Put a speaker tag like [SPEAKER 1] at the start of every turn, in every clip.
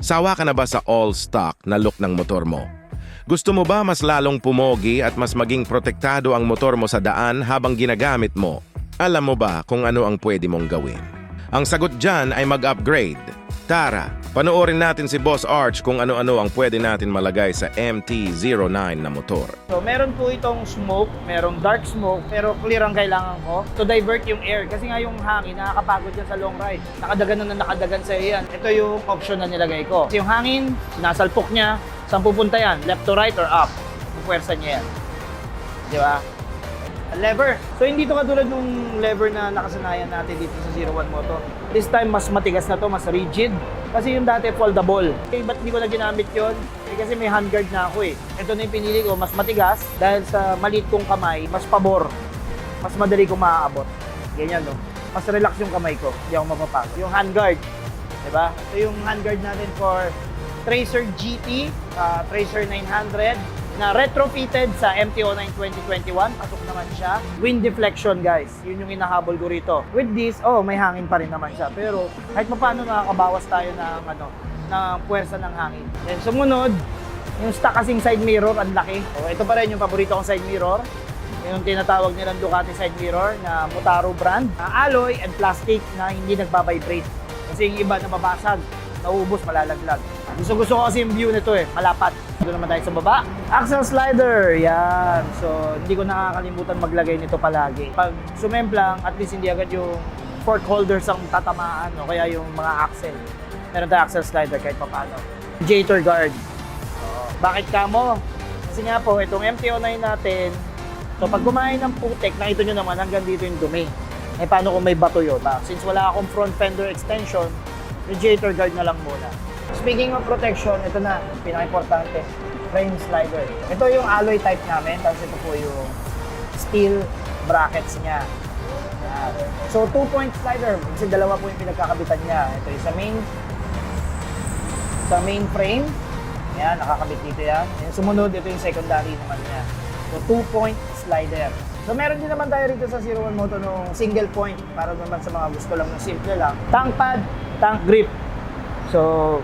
[SPEAKER 1] Sawa ka na ba sa all-stock na look ng motor mo? Gusto mo ba mas lalong pumogi at mas maging protektado ang motor mo sa daan habang ginagamit mo? Alam mo ba kung ano ang pwede mong gawin? Ang sagot dyan ay mag-upgrade. Tara, panoorin natin si Boss Arch kung ano-ano ang pwede natin malagay sa MT-09 na motor.
[SPEAKER 2] So, meron po itong smoke, merong dark smoke, pero clear ang kailangan ko to divert yung air. Kasi nga yung hangin, nakakapagod yan sa long ride. Nakadagan na nakadagan sa yan. Ito yung option na nilagay ko. Kasi yung hangin, nasalpok niya, saan pupunta yan? Left to right or up? Pupuwersa niya yan. Di ba? Lever. So hindi to katulad nung lever na nakasanayan natin dito sa 01 Moto. This time mas matigas na to, mas rigid. Kasi yung dati foldable. Okay, ba't hindi ko na ginamit yun? Kasi may handguard na ako eh. Ito na yung pinili ko, mas matigas dahil sa maliit kong kamay, mas pabor. Mas madali kong maaabot. Ganyan no. Mas relax yung kamay ko, hindi ako mapapagod. Yung handguard, diba? Ito yung handguard natin for Tracer GT, Tracer 900 na retrofitted sa MT-09 2021. Pasok naman siya. Wind deflection guys, yun yung hinahabol ko rito. With this, may hangin pa rin naman siya. Pero kahit paano nakakabawas tayo ng puwersa ng hangin. Then sumunod, yung stock kasing side mirror, ang laki. Ito pa rin yung paborito kong side mirror. Yung tinatawag nilang Ducati side mirror na Motaro brand. Alloy and plastic na hindi nagbabibrate. Kasi yung iba na mabasag, nauubos, malalaglag. Gusto ko kasi yung view nito malapat. Doon naman tayo sa baba. Axle slider, yan. So, hindi ko nakakalimutan maglagay nito palagi. Pag sumemplang, at least hindi agad yung fork holders ang tatamaan, o kaya yung mga axle. Meron tayo axle slider kahit paano. Radiator guard. Bakit kamo? Kasi nga po, itong MT-09 natin, so pag kumain ng putek, nakita nyo naman hanggang dito yung dumi. Paano kung may bato yun? Since wala akong front fender extension, radiator guard na lang muna. Speaking of protection, ito na, pinaka-importante, frame slider. Ito yung alloy type namin, tapos ito po yung steel brackets niya. So, 2-point slider, kasi dalawa po yung pinagkakabitan niya. Ito yung sa main frame. Yan, nakakabit dito yan. Yung sumunod, ito yung secondary naman niya. So, 2-point slider. So, meron din naman tayo rito sa 01 Moto nung single point, para naman sa mga gusto lang ng simple lang. Tank pad, tank grip. So,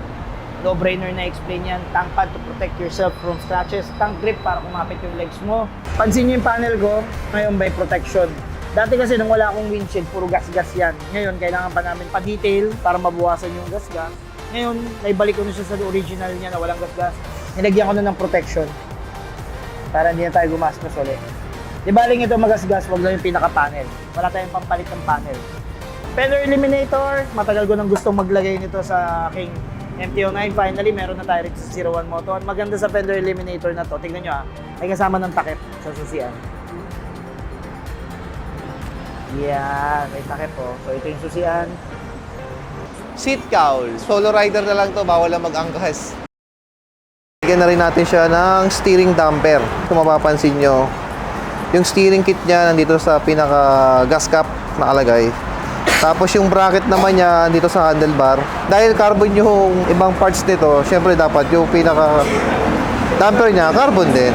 [SPEAKER 2] no-brainer na explain yan. Tank pad to protect yourself from scratches. Tank grip para kumapit yung legs mo. Pansin nyo yung panel ko, ngayon by protection. Dati kasi nung wala akong windshield, puro gas-gas yan. Ngayon, kailangan pa namin pa-detail para mabawasan yung gas-gas. Ngayon, naibalik ko na siya sa original niya na walang gas-gas. Nilagyan ko na ng protection para hindi na tayo gumastos ulit. Di baling ito magasgas, wag lang yung pinaka-panel. Wala tayong pampalit ng panel. Fender eliminator, matagal ko nang gustong maglagay nito sa aking MT-09. Finally, meron na tayo rin sa 01 Moto. Ang maganda sa fender eliminator na to, tingnan nyo ay kasama ng takip sa susian. Yan, may takip po. So ito yung susian.
[SPEAKER 3] Seat cowl. Solo rider na lang to, bawal lang mag-angkas. Bigyan na rin natin siya ng steering damper. Kung mapapansin nyo, yung steering kit niya nandito sa pinaka gas cap nakalagay. Tapos yung bracket naman niya dito sa handlebar. Dahil carbon yung ibang parts nito, syempre dapat yung pinaka damper niya carbon din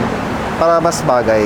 [SPEAKER 3] para mas bagay.